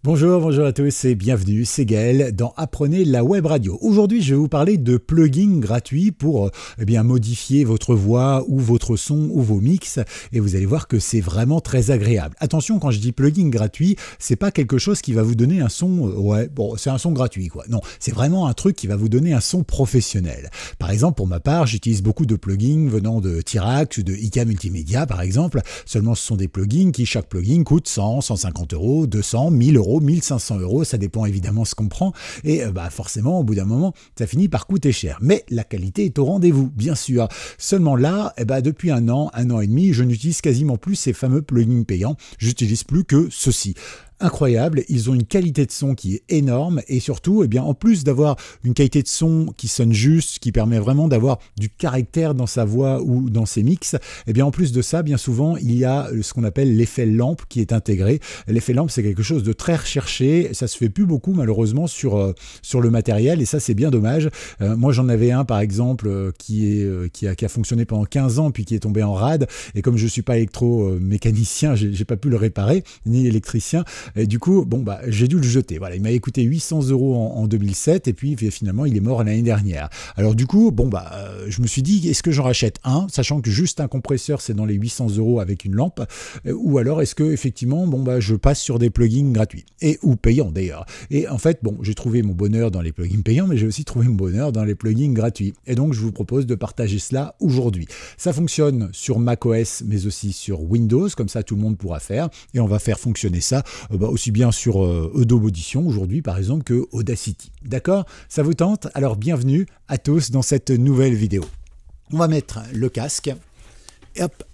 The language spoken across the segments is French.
Bonjour à tous et bienvenue, c'est Gaël dans Apprenez la web radio. Aujourd'hui, je vais vous parler de plugins gratuits pour modifier votre voix ou votre son ou vos mix et vous allez voir que c'est vraiment très agréable. Attention, quand je dis plugin gratuit, c'est pas quelque chose qui va vous donner un son, c'est un son gratuit quoi. Non, c'est vraiment un truc qui va vous donner un son professionnel. Par exemple, pour ma part, j'utilise beaucoup de plugins venant de Tirax ou de IK Multimédia par exemple. Seulement, ce sont des plugins qui, chaque plugin coûte 100, 150 euros, 200, 1000 euros, 1500 euros, ça dépend évidemment ce qu'on prend et forcément au bout d'un moment ça finit par coûter cher, mais la qualité est au rendez-vous bien sûr. Seulement là, depuis un an et demi, je n'utilise quasiment plus ces fameux plugins payants, j'utilise plus que ceux-ci. Incroyable, ils ont une qualité de son qui est énorme et surtout, en plus d'avoir une qualité de son qui sonne juste, qui permet vraiment d'avoir du caractère dans sa voix ou dans ses mix, en plus de ça, bien souvent, il y a ce qu'on appelle l'effet lampe qui est intégré. L'effet lampe, c'est quelque chose de très recherché, ça se fait plus beaucoup malheureusement sur le matériel et ça c'est bien dommage. Moi j'en avais un par exemple qui a fonctionné pendant 15 ans puis qui est tombé en rade et comme je suis pas électromécanicien, j'ai pas pu le réparer, ni électricien. Et du coup, j'ai dû le jeter. Voilà, il m'a coûté 800 euros en 2007 et puis finalement, il est mort l'année dernière. Alors du coup, je me suis dit, est-ce que j'en rachète un, sachant que juste un compresseur, c'est dans les 800 euros avec une lampe, ou alors est-ce que effectivement, je passe sur des plugins gratuits ou payants d'ailleurs. Et en fait, j'ai trouvé mon bonheur dans les plugins payants, mais j'ai aussi trouvé mon bonheur dans les plugins gratuits. Et donc, je vous propose de partager cela aujourd'hui. Ça fonctionne sur macOS, mais aussi sur Windows, comme ça tout le monde pourra faire. Et on va faire fonctionner ça aussi bien sur Adobe Audition aujourd'hui par exemple que Audacity. D'accord? Ça vous tente? Alors bienvenue à tous dans cette nouvelle vidéo. On va mettre le casque.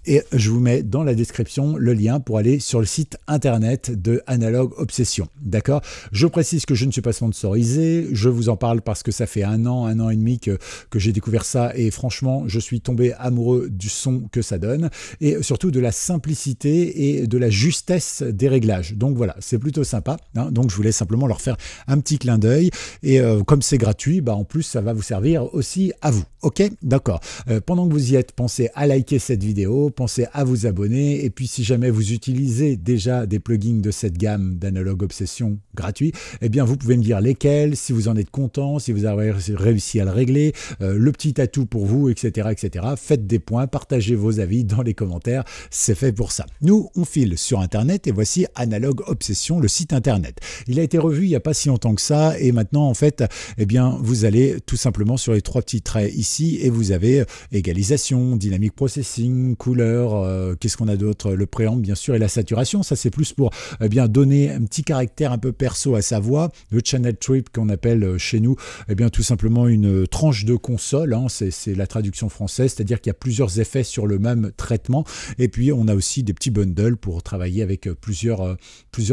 Et je vous mets dans la description le lien pour aller sur le site internet de Analog Obsession. D'accord? Je précise que je ne suis pas sponsorisé, je vous en parle parce que ça fait un an et demi que j'ai découvert ça et franchement, je suis tombé amoureux du son que ça donne et surtout de la simplicité et de la justesse des réglages. Donc voilà, c'est plutôt sympa. Hein? Donc je voulais simplement leur faire un petit clin d'œil et comme c'est gratuit, en plus ça va vous servir aussi à vous. Ok? D'accord. Pendant que vous y êtes, pensez à liker cette vidéo, pensez à vous abonner et puis si jamais vous utilisez déjà des plugins de cette gamme d'Analog Obsession gratuits, vous pouvez me dire lesquels, si vous en êtes content, si vous avez réussi à le régler, le petit atout pour vous, etc., etc. Faites des points, partagez vos avis dans les commentaires, c'est fait pour ça. Nous, on file sur Internet et voici Analog Obsession, le site Internet. Il a été revu il n'y a pas si longtemps que ça et maintenant, en fait, vous allez tout simplement sur les trois petits traits ici et vous avez égalisation, dynamic processing, couleur, qu'est-ce qu'on a d'autre, le préamble bien sûr et la saturation, ça c'est plus pour donner un petit caractère un peu perso à sa voix. Le channel trip qu'on appelle chez nous, tout simplement une tranche de console, hein, c'est la traduction française, c'est-à-dire qu'il y a plusieurs effets sur le même traitement et puis on a aussi des petits bundles pour travailler avec plusieurs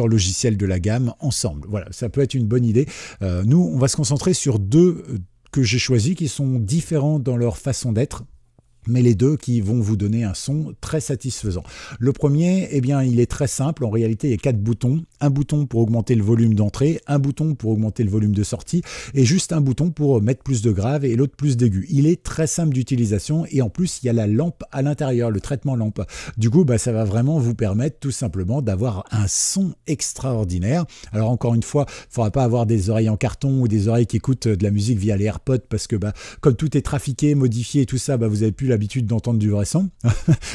logiciels de la gamme ensemble. Voilà, ça peut être une bonne idée. Nous, on va se concentrer sur deux que j'ai choisis qui sont différents dans leur façon d'être, mais les deux qui vont vous donner un son très satisfaisant. Le premier, il est très simple. En réalité, il y a 4 boutons. Un bouton pour augmenter le volume d'entrée, un bouton pour augmenter le volume de sortie et juste un bouton pour mettre plus de grave et l'autre plus d'aigu. Il est très simple d'utilisation et en plus, il y a la lampe à l'intérieur, le traitement lampe. Du coup, ça va vraiment vous permettre tout simplement d'avoir un son extraordinaire. Alors encore une fois, il ne faudra pas avoir des oreilles en carton ou des oreilles qui écoutent de la musique via les AirPods parce que comme tout est trafiqué, modifié et tout ça, vous avez plus l'habitude d'entendre du vrai son.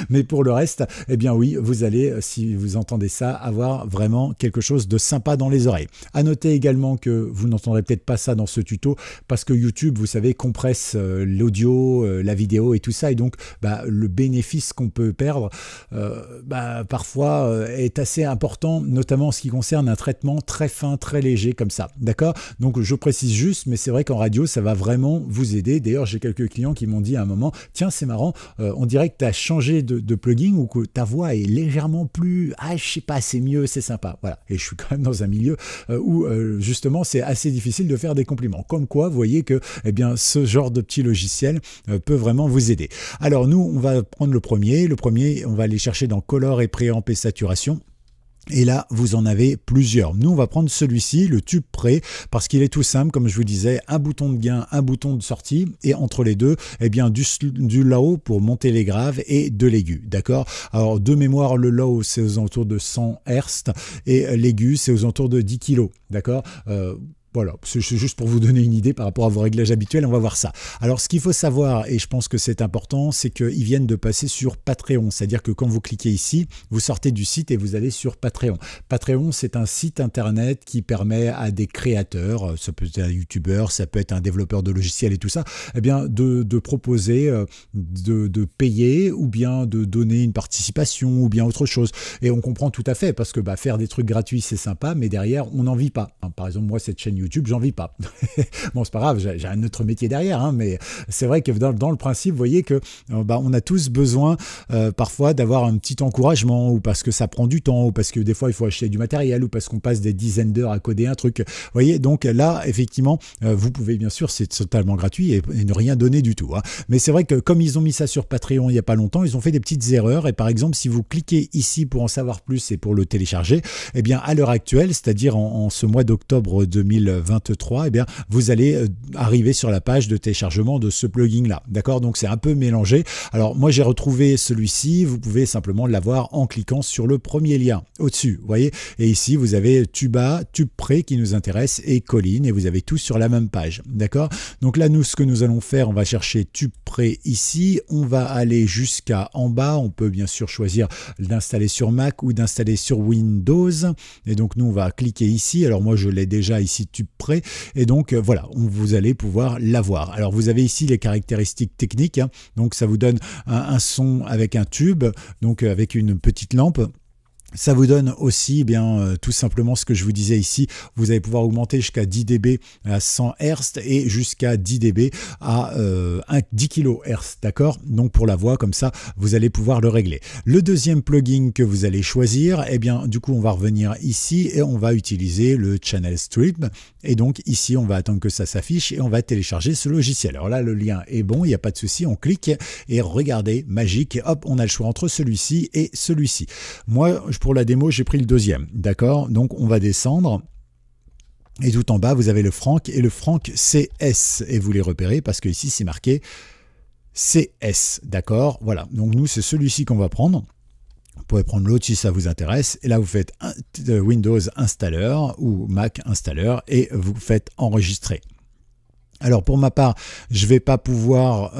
Mais pour le reste, oui, vous allez, si vous entendez ça, avoir vraiment quelque chose de sympa dans les oreilles. À noter également que vous n'entendrez peut-être pas ça dans ce tuto parce que YouTube, vous savez, compresse l'audio, la vidéo et tout ça. Et donc, le bénéfice qu'on peut perdre, parfois, est assez important, notamment en ce qui concerne un traitement très fin, très léger comme ça. D'accord? Donc, je précise juste, mais c'est vrai qu'en radio, ça va vraiment vous aider. D'ailleurs, j'ai quelques clients qui m'ont dit à un moment, tiens, c'est marrant, on dirait que tu as changé de plugin ou que ta voix est légèrement plus, je sais pas, c'est mieux, c'est sympa. Voilà. Et je suis quand même dans un milieu où justement c'est assez difficile de faire des compliments. Comme quoi, vous voyez que ce genre de petit logiciel peut vraiment vous aider. Alors nous, on va prendre le premier. Le premier, on va aller chercher dans Color et Préamp et Saturation. Et là, vous en avez plusieurs. Nous, on va prendre celui-ci, le tube près, parce qu'il est tout simple, comme je vous disais, un bouton de gain, un bouton de sortie, et entre les deux, eh bien, du low pour monter les graves et de l'aigu, d'accord? Alors, de mémoire, le low, c'est aux alentours de 100 Hz, et l'aigu, c'est aux alentours de 10 kg, d'accord? Voilà, c'est juste pour vous donner une idée par rapport à vos réglages habituels, on va voir ça. Alors, ce qu'il faut savoir, et je pense que c'est important, c'est qu'ils viennent de passer sur Patreon. C'est-à-dire que quand vous cliquez ici, vous sortez du site et vous allez sur Patreon. Patreon, c'est un site internet qui permet à des créateurs, ça peut être un youtubeur, ça peut être un développeur de logiciels et tout ça, eh bien, de proposer, de payer ou bien de donner une participation ou bien autre chose. Et on comprend tout à fait parce que faire des trucs gratuits, c'est sympa, mais derrière, on n'en vit pas. Par exemple, moi, cette chaîne YouTube, j'en vis pas. Bon, c'est pas grave, j'ai un autre métier derrière, hein, mais c'est vrai que dans le principe, vous voyez que on a tous besoin parfois d'avoir un petit encouragement, ou parce que ça prend du temps, ou parce que des fois il faut acheter du matériel, ou parce qu'on passe des dizaines d'heures à coder un truc. Vous voyez, donc là, effectivement, vous pouvez bien sûr, c'est totalement gratuit et ne rien donner du tout. Hein. Mais c'est vrai que comme ils ont mis ça sur Patreon il n'y a pas longtemps, ils ont fait des petites erreurs. Et par exemple, si vous cliquez ici pour en savoir plus et pour le télécharger, eh bien à l'heure actuelle, c'est-à-dire en ce mois d'octobre 2023, eh bien, vous allez arriver sur la page de téléchargement de ce plugin-là. D'accord? Donc, c'est un peu mélangé. Alors, moi, j'ai retrouvé celui-ci. Vous pouvez simplement l'avoir en cliquant sur le premier lien au-dessus. Vous voyez? Et ici, vous avez Tuba, TubePré qui nous intéresse et Colline. Et vous avez tout sur la même page. D'accord? Donc là, nous, ce que nous allons faire, on va chercher TubePré ici. On va aller jusqu'à en bas. On peut bien sûr choisir d'installer sur Mac ou d'installer sur Windows. Et donc, nous, on va cliquer ici. Alors, moi, je l'ai déjà ici TubePré. Et donc, voilà, vous allez pouvoir l'avoir. Alors, vous avez ici les caractéristiques techniques. Hein. Donc, ça vous donne un son avec un tube, donc avec une petite lampe. Ça vous donne aussi tout simplement ce que je vous disais ici, vous allez pouvoir augmenter jusqu'à 10 dB à 100 Hz et jusqu'à 10 dB à 10 kHz, d'accord? Donc pour la voix, comme ça, vous allez pouvoir le régler. Le deuxième plugin que vous allez choisir, eh bien du coup on va revenir ici et on va utiliser le Channel Stream. Et donc ici on va attendre que ça s'affiche et on va télécharger ce logiciel. Alors là le lien est bon, il n'y a pas de souci, on clique et regardez, magique, hop, on a le choix entre celui-ci et celui-ci. Moi, pour la démo, j'ai pris le deuxième, d'accord? Donc, on va descendre. Et tout en bas, vous avez le Frank et le Frank CS. Et vous les repérez parce que ici, c'est marqué CS, d'accord? Voilà. Donc, nous, c'est celui-ci qu'on va prendre. Vous pouvez prendre l'autre si ça vous intéresse. Et là, vous faites Windows installeur ou Mac installeur et vous faites enregistrer. Alors pour ma part, je ne vais pas pouvoir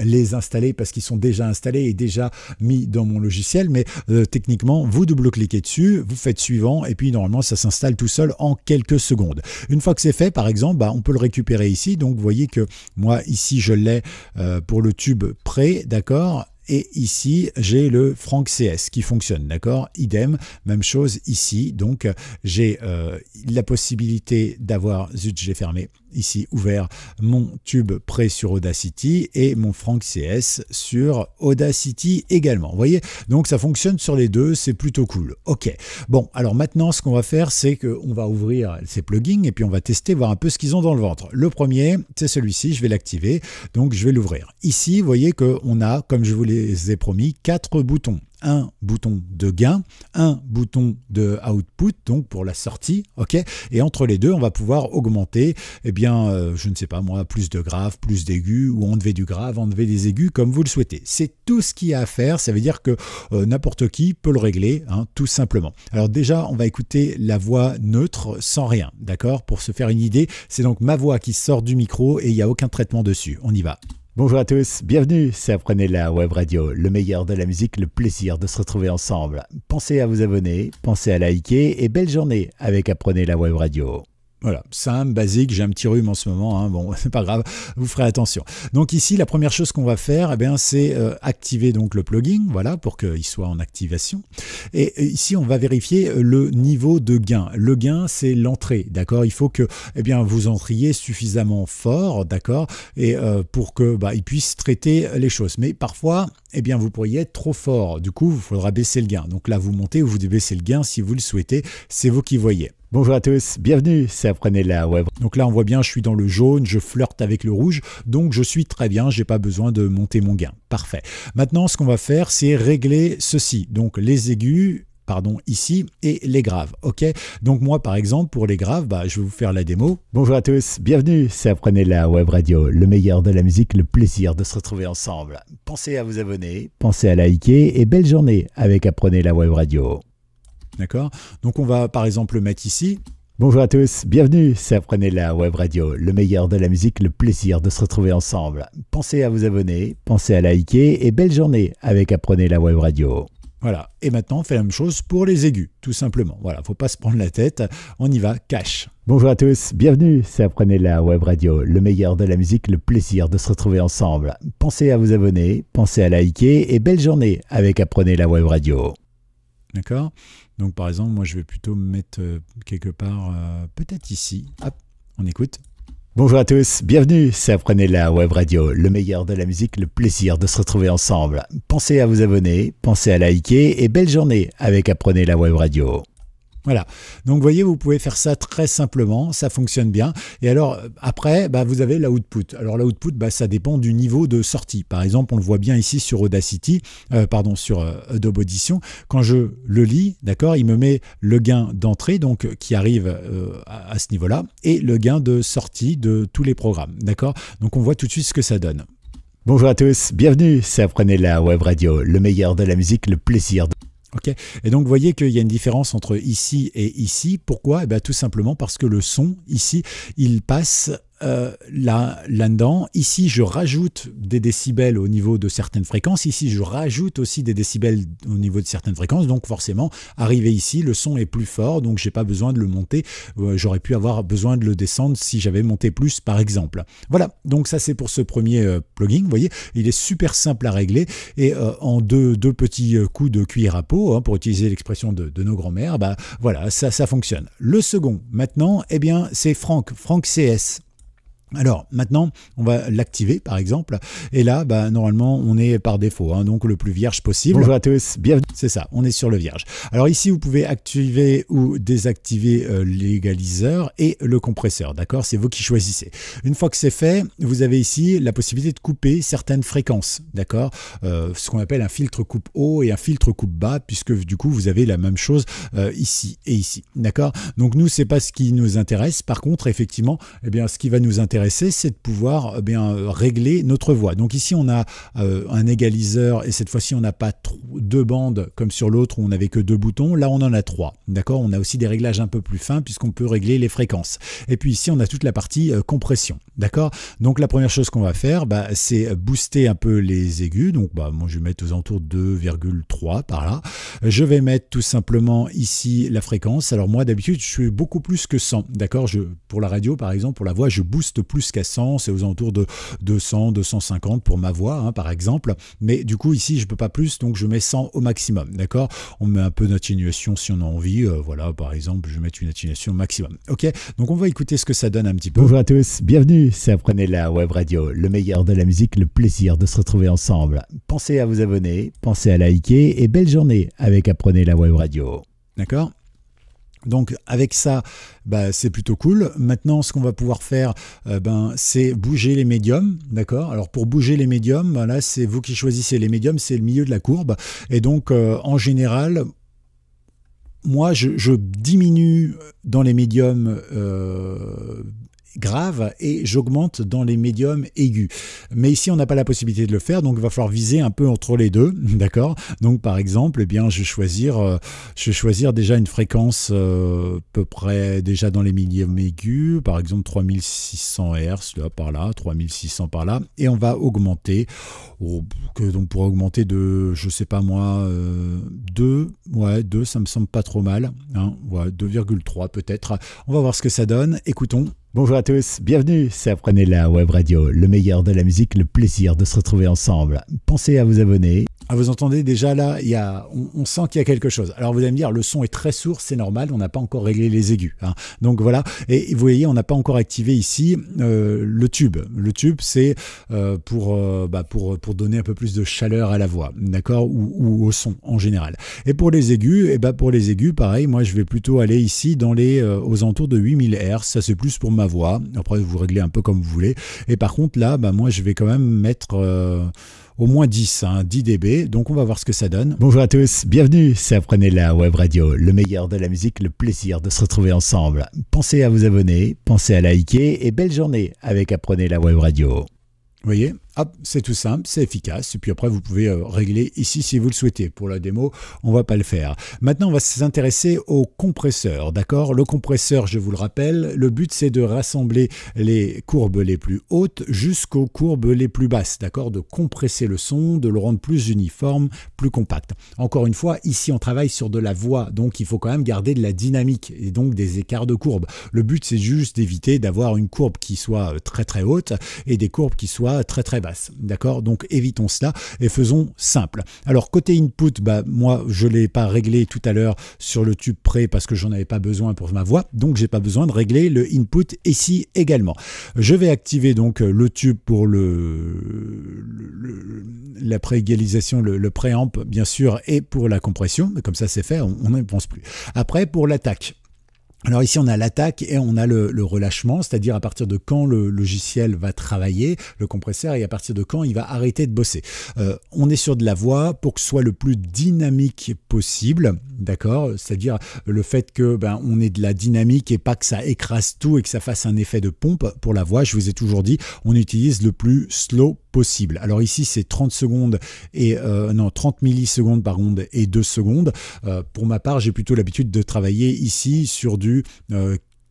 les installer parce qu'ils sont déjà installés et déjà mis dans mon logiciel, mais techniquement, vous double-cliquez dessus, vous faites suivant et puis normalement ça s'installe tout seul en quelques secondes. Une fois que c'est fait, par exemple, on peut le récupérer ici. Donc vous voyez que moi ici je l'ai pour le tube prêt, d'accord ? Et ici, j'ai le Frank CS qui fonctionne, d'accord? Idem, même chose ici. Donc, j'ai la possibilité d'avoir, zut, je l'ai fermé, ici, ouvert mon tube prêt sur Audacity et mon Frank CS sur Audacity également. Vous voyez? Donc, ça fonctionne sur les deux, c'est plutôt cool. OK. Bon, alors maintenant, ce qu'on va faire, c'est qu'on va ouvrir ces plugins et puis on va tester, voir un peu ce qu'ils ont dans le ventre. Le premier, c'est celui-ci, je vais l'activer. Donc, je vais l'ouvrir. Ici, vous voyez qu'on a, comme je vous l'ai promis, 4 boutons. Un bouton de gain, un bouton de output, donc pour la sortie, ok. Et entre les deux, on va pouvoir augmenter, je ne sais pas moi, plus de graves, plus d'aigus, ou enlever du grave, enlever des aigus, comme vous le souhaitez. C'est tout ce qu'il y a à faire. Ça veut dire que n'importe qui peut le régler, hein, tout simplement. Alors déjà, on va écouter la voix neutre sans rien, d'accord. Pour se faire une idée, c'est donc ma voix qui sort du micro et il n'y a aucun traitement dessus. On y va. Bonjour à tous, bienvenue, c'est Apprenez la Web Radio, le meilleur de la musique, le plaisir de se retrouver ensemble. Pensez à vous abonner, pensez à liker et belle journée avec Apprenez la Web Radio. Voilà, simple, basique, j'ai un petit rhume en ce moment, hein, bon, c'est pas grave, vous ferez attention. Donc ici, la première chose qu'on va faire, c'est activer donc le plugin, voilà, pour qu'il soit en activation. Et ici, on va vérifier le niveau de gain. Le gain, c'est l'entrée, d'accord? Il faut que vous entriez suffisamment fort, d'accord? Et pour que il puisse traiter les choses. Mais parfois, vous pourriez être trop fort. Du coup, il faudra baisser le gain. Donc là, vous montez ou vous baissez le gain si vous le souhaitez. C'est vous qui voyez. Bonjour à tous, bienvenue, c'est Apprenez la Web. Donc là, on voit bien, je suis dans le jaune, je flirte avec le rouge, donc je suis très bien, j'ai pas besoin de monter mon gain. Parfait. Maintenant, ce qu'on va faire, c'est régler ceci. Donc les aigus pardon, ici, et les graves, ok? Donc moi, par exemple, pour les graves, bah, je vais vous faire la démo. Bonjour à tous, bienvenue, c'est Apprenez la Web Radio, le meilleur de la musique, le plaisir de se retrouver ensemble. Pensez à vous abonner, pensez à liker, et belle journée avec Apprenez la Web Radio. D'accord? Donc on va par exemple le mettre ici. Bonjour à tous, bienvenue, c'est Apprenez la Web Radio, le meilleur de la musique, le plaisir de se retrouver ensemble. Pensez à vous abonner, pensez à liker, et belle journée avec Apprenez la Web Radio. Voilà, et maintenant on fait la même chose pour les aigus, tout simplement. Voilà, faut pas se prendre la tête, on y va, cash. Bonjour à tous, bienvenue, c'est Apprenez la Web Radio, le meilleur de la musique, le plaisir de se retrouver ensemble. Pensez à vous abonner, pensez à liker, et belle journée avec Apprenez la Web Radio. D'accord? Donc par exemple, moi je vais plutôt me mettre quelque part, peut-être ici. Hop, on écoute. Bonjour à tous, bienvenue, c'est Apprenez la Web Radio, le meilleur de la musique, le plaisir de se retrouver ensemble. Pensez à vous abonner, pensez à liker, et belle journée avec Apprenez la Web Radio. Voilà, donc vous voyez, vous pouvez faire ça très simplement, ça fonctionne bien. Et alors après, bah, vous avez l'output. Alors l'output, bah, ça dépend du niveau de sortie. Par exemple, on le voit bien ici sur Audacity, sur Adobe Audition. Quand je le lis, d'accord, il me met le gain d'entrée, donc qui arrive à ce niveau-là, et le gain de sortie de tous les programmes, d'accord. Donc on voit tout de suite ce que ça donne. Bonjour à tous, bienvenue, c'est Apprenez la Web Radio, le meilleur de la musique, le plaisir de... Ok, et donc vous voyez qu'il y a une différence entre ici et ici. Pourquoi? Eh bien, tout simplement parce que le son, ici, il passe là-dedans. Ici, je rajoute des décibels au niveau de certaines fréquences. Ici, je rajoute aussi des décibels au niveau de certaines fréquences. Donc forcément, arrivé ici, le son est plus fort, donc j'ai pas besoin de le monter. J'aurais pu avoir besoin de le descendre si j'avais monté plus, par exemple. Voilà, donc ça c'est pour ce premier plugin. Vous voyez, il est super simple à régler et en deux petits coups de cuillère à peau, hein, pour utiliser l'expression de nos grands-mères, bah, voilà, ça fonctionne. Le second, maintenant, eh bien, c'est Franck CS. Alors maintenant on va l'activer par exemple et là bah, normalement on est par défaut, hein, donc le plus vierge possible. Bonjour à tous, bienvenue. C'est ça, on est sur le vierge. Alors ici vous pouvez activer ou désactiver l'égaliseur et le compresseur, d'accord, c'est vous qui choisissez. Une fois que c'est fait, vous avez ici la possibilité de couper certaines fréquences, d'accord, ce qu'on appelle un filtre coupe haut et un filtre coupe bas, puisque du coup vous avez la même chose ici et ici, d'accord. Donc nous c'est pas ce qui nous intéresse. Par contre effectivement, eh bien ce qui va nous intéresser, c'est de pouvoir régler notre voix. Donc ici on a un égaliseur et cette fois-ci on n'a pas deux bandes comme sur l'autre où on n'avait que deux boutons. Là on en a trois, d'accord. On a aussi des réglages un peu plus fins puisqu'on peut régler les fréquences. Et puis ici on a toute la partie compression, d'accord. Donc la première chose qu'on va faire, bah, c'est booster un peu les aigus. Donc bah, moi je vais mettre aux alentours de 2,3 par là. Je vais mettre tout simplement ici la fréquence. Alors moi d'habitude je suis beaucoup plus que 100, d'accord. Pour la radio par exemple, pour la voix, je booste plus qu'à 100, c'est aux alentours de 200, 250 pour ma voix, hein, par exemple. Mais du coup, ici, je ne peux pas plus, donc je mets 100 au maximum, d'accord. On met un peu d'atténuation si on a envie. Voilà, par exemple, je vais mettre une atténuation maximum. Ok, donc on va écouter ce que ça donne un petit peu. Bonjour à tous, bienvenue, c'est Apprenez la Web Radio, le meilleur de la musique, le plaisir de se retrouver ensemble. Pensez à vous abonner, pensez à liker, et belle journée avec Apprenez la Web Radio. D'accord. Donc avec ça, bah, c'est plutôt cool. Maintenant, ce qu'on va pouvoir faire, c'est bouger les médiums, d'accord. Alors pour bouger les médiums, bah, là c'est vous qui choisissez. Les médiums, c'est le milieu de la courbe. Et donc en général, moi je diminue dans les médiums grave et j'augmente dans les médiums aigus. Mais ici, on n'a pas la possibilité de le faire, donc il va falloir viser un peu entre les deux, d'accord. Donc par exemple, eh bien, je vais choisir déjà une fréquence à peu près déjà dans les médiums aigus, par exemple 3600 Hz, là, par là, 3600 par là, et on va augmenter, donc on pourra augmenter de, je sais pas moi, 2, ça me semble pas trop mal, hein, ouais, 2,3 peut-être. On va voir ce que ça donne, écoutons. Bonjour à tous, bienvenue, c'est Apprenez la Web Radio, le meilleur de la musique, le plaisir de se retrouver ensemble. Pensez à vous abonner. Ah, vous entendez déjà là, on sent qu'il y a quelque chose. Alors vous allez me dire, le son est très sourd, c'est normal, on n'a pas encore réglé les aigus, hein. Donc voilà, et vous voyez, on n'a pas encore activé ici le tube. Le tube, c'est pour donner un peu plus de chaleur à la voix, d'accord, ou au son en général. Et pour les aigus, pareil, moi je vais plutôt aller ici dans aux alentours de 8000 Hz, ça c'est plus pour ma voix. Après vous réglez un peu comme vous voulez. Et par contre là, moi je vais quand même mettre au moins 10, 10 dB, donc on va voir ce que ça donne. Bonjour à tous, bienvenue, c'est Apprenez la Web Radio, le meilleur de la musique, le plaisir de se retrouver ensemble. Pensez à vous abonner, pensez à liker et belle journée avec Apprenez la Web Radio. Vous voyez, hop, c'est tout simple, c'est efficace. Et puis après, vous pouvez régler ici si vous le souhaitez. Pour la démo, on ne va pas le faire. Maintenant, on va s'intéresser au compresseur, d'accord? Le compresseur, je vous le rappelle, le but, c'est de rassembler les courbes les plus hautes jusqu'aux courbes les plus basses, d'accord? De compresser le son, de le rendre plus uniforme, plus compact. Encore une fois, ici, on travaille sur de la voix, donc il faut quand même garder de la dynamique et donc des écarts de courbes. Le but, c'est juste d'éviter d'avoir une courbe qui soit très très haute et des courbes qui soient très très basses, d'accord? Donc évitons cela et faisons simple. Alors côté input, moi je ne l'ai pas réglé tout à l'heure sur le tube près parce que j'en avais pas besoin pour ma voix, donc j'ai pas besoin de régler le input ici également. Je vais activer donc le tube pour la pré-égalisation, le préamp bien sûr, et pour la compression, comme ça c'est fait, on ne pense plus. Après pour l'attaque. Alors ici on a l'attaque et on a le relâchement, c'est-à-dire à partir de quand le logiciel va travailler, le compresseur, et à partir de quand il va arrêter de bosser. On est sur de la voix pour que ce soit le plus dynamique possible, d'accord? C'est-à-dire le fait que on ait de la dynamique et pas que ça écrase tout et que ça fasse un effet de pompe pour la voix. Je vous ai toujours dit, on utilise le plus slow possible. Alors ici c'est 30 secondes et 30 millisecondes par seconde et 2 secondes. Pour ma part, j'ai plutôt l'habitude de travailler ici sur du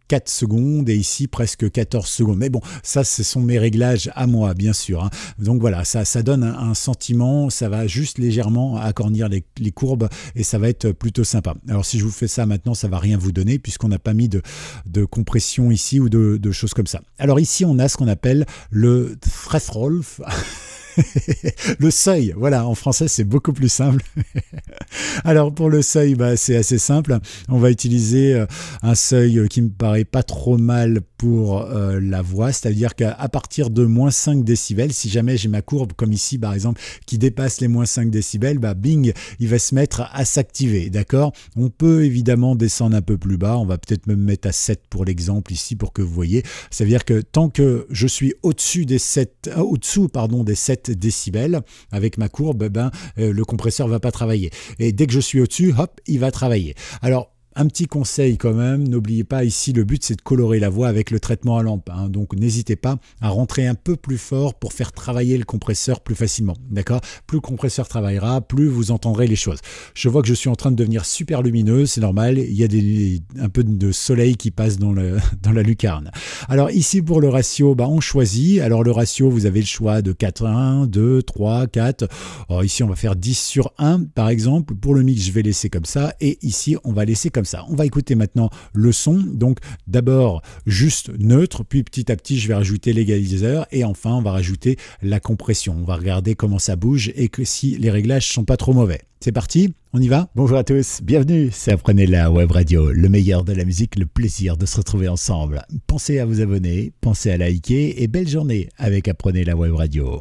4 secondes et ici presque 14 secondes. Mais bon, ça ce sont mes réglages à moi bien sûr. Donc voilà, ça donne un sentiment, ça va juste légèrement acornir les courbes et ça va être plutôt sympa. Alors si je vous fais ça maintenant, ça va rien vous donner puisqu'on n'a pas mis de compression ici ou de choses comme ça. Alors ici on a ce qu'on appelle le threshold. Le seuil, voilà, en français c'est beaucoup plus simple. Alors pour le seuil, c'est assez simple. On va utiliser un seuil qui me paraît pas trop mal pour la voix, c'est-à-dire qu'à partir de moins 5 décibels, si jamais j'ai ma courbe comme ici par exemple qui dépasse les moins 5 décibels, bing, il va se mettre à s'activer, d'accord? On peut évidemment descendre un peu plus bas, on va peut-être me mettre à 7 pour l'exemple ici pour que vous voyez. C'est-à-dire que tant que je suis au-dessous des 7 décibels avec ma courbe, le compresseur va pas travailler. Et dès que je suis au-dessus, hop, il va travailler. Alors, un petit conseil quand même, n'oubliez pas ici, le but c'est de colorer la voix avec le traitement à lampe. Donc n'hésitez pas à rentrer un peu plus fort pour faire travailler le compresseur plus facilement. D'accord? Plus le compresseur travaillera, plus vous entendrez les choses. Je vois que je suis en train de devenir super lumineux, c'est normal, il y a un peu de soleil qui passe dans la lucarne. Alors ici pour le ratio, on choisit. Alors le ratio, vous avez le choix de 4:1, 2, 3, 4. Alors ici on va faire 10/1 par exemple. Pour le mix, je vais laisser comme ça et ici on va laisser comme ça. On va écouter maintenant le son, donc d'abord juste neutre, puis petit à petit je vais rajouter l'égaliseur et enfin on va rajouter la compression. On va regarder comment ça bouge et que si les réglages sont pas trop mauvais. C'est parti, on y va? Bonjour à tous, bienvenue, c'est Apprenez la Web Radio, le meilleur de la musique, le plaisir de se retrouver ensemble. Pensez à vous abonner, pensez à liker et belle journée avec Apprenez la Web Radio.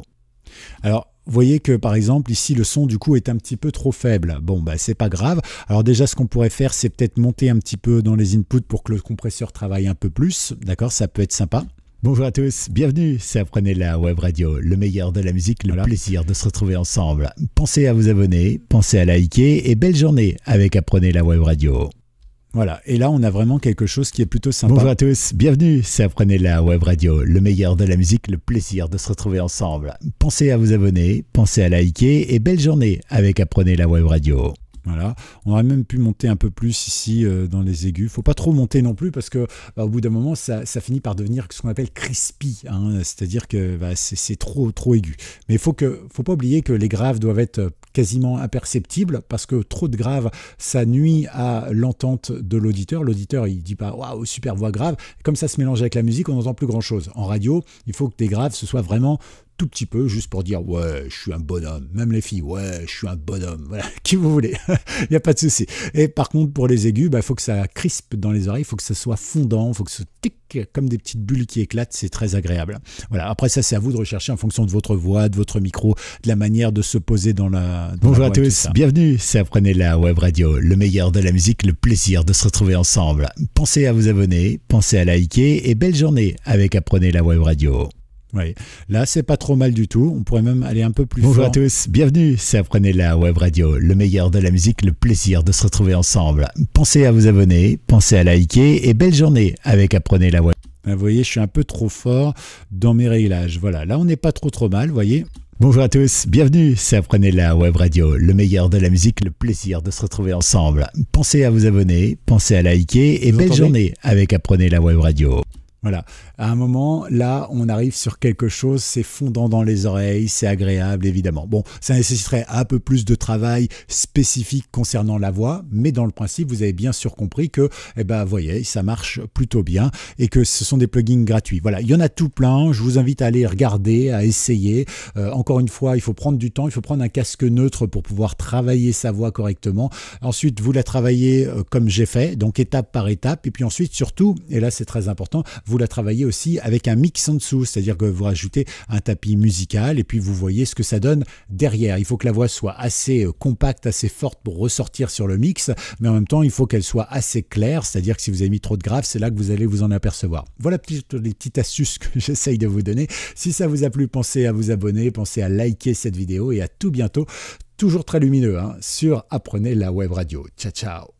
Alors, vous voyez que par exemple ici le son du coup est un petit peu trop faible. Bon c'est pas grave. Alors déjà ce qu'on pourrait faire c'est peut-être monter un petit peu dans les inputs pour que le compresseur travaille un peu plus. D'accord, ça peut être sympa. Bonjour à tous, bienvenue, c'est Apprenez la Web Radio, le meilleur de la musique, le plaisir de se retrouver ensemble. Pensez à vous abonner, pensez à liker et belle journée avec Apprenez la Web Radio. Voilà, et là on a vraiment quelque chose qui est plutôt sympa. Bonjour à tous, bienvenue, c'est Apprenez la Web Radio, le meilleur de la musique, le plaisir de se retrouver ensemble. Pensez à vous abonner, pensez à liker et belle journée avec Apprenez la Web Radio. Voilà, on aurait même pu monter un peu plus ici dans les aigus. Faut pas trop monter non plus parce que au bout d'un moment ça finit par devenir ce qu'on appelle crispy, c'est-à-dire que c'est trop aigu. Mais faut pas oublier que les graves doivent être quasiment imperceptibles parce que trop de graves ça nuit à l'entente de l'auditeur. L'auditeur il dit pas waouh super voix grave. Comme ça se mélange avec la musique, on n'entend plus grand chose. En radio, il faut que tes graves ce soit vraiment tout petit peu, juste pour dire ouais, je suis un bonhomme. Même les filles, ouais, je suis un bonhomme. Voilà, qui vous voulez, il n'y a pas de souci. Et par contre, pour les aigus, il faut que ça crispe dans les oreilles, il faut que ça soit fondant, il faut que ce tic comme des petites bulles qui éclatent, c'est très agréable. Voilà. Après ça, c'est à vous de rechercher en fonction de votre voix, de votre micro, de la manière de se poser dans la. Bonjour à tous, bienvenue, c'est Apprenez la Web Radio, le meilleur de la musique, le plaisir de se retrouver ensemble. Pensez à vous abonner, pensez à liker et belle journée avec Apprenez la Web Radio. Oui, là c'est pas trop mal du tout, on pourrait même aller un peu plus Bonjour fort. à tous, bienvenue, c'est Apprenez la Web Radio, le meilleur de la musique, le plaisir de se retrouver ensemble. Pensez à vous abonner, pensez à liker et belle journée avec Apprenez la Web. Vous voyez, je suis un peu trop fort dans mes réglages. Voilà, là on n'est pas trop mal, vous voyez. Bonjour à tous, bienvenue, c'est Apprenez la Web Radio, le meilleur de la musique, le plaisir de se retrouver ensemble. Pensez à vous abonner, pensez à liker et Vous belle entendez journée avec Apprenez la Web Radio. Voilà, à un moment, là, on arrive sur quelque chose, c'est fondant dans les oreilles, c'est agréable, évidemment. Bon, ça nécessiterait un peu plus de travail spécifique concernant la voix, mais dans le principe, vous avez bien sûr compris que, vous voyez, ça marche plutôt bien et que ce sont des plugins gratuits. Voilà, il y en a tout plein, je vous invite à aller regarder, à essayer. Encore une fois, il faut prendre du temps, il faut prendre un casque neutre pour pouvoir travailler sa voix correctement. Ensuite, vous la travaillez comme j'ai fait, donc étape par étape, et puis ensuite, surtout, et là c'est très important, vous la travaillez aussi avec un mix en dessous, c'est-à-dire que vous rajoutez un tapis musical et puis vous voyez ce que ça donne derrière. Il faut que la voix soit assez compacte, assez forte pour ressortir sur le mix, mais en même temps, il faut qu'elle soit assez claire, c'est-à-dire que si vous avez mis trop de graves, c'est là que vous allez vous en apercevoir. Voilà les petites astuces que j'essaye de vous donner. Si ça vous a plu, pensez à vous abonner, pensez à liker cette vidéo et à tout bientôt, toujours très lumineux, sur Apprenez la Web Radio. Ciao, ciao.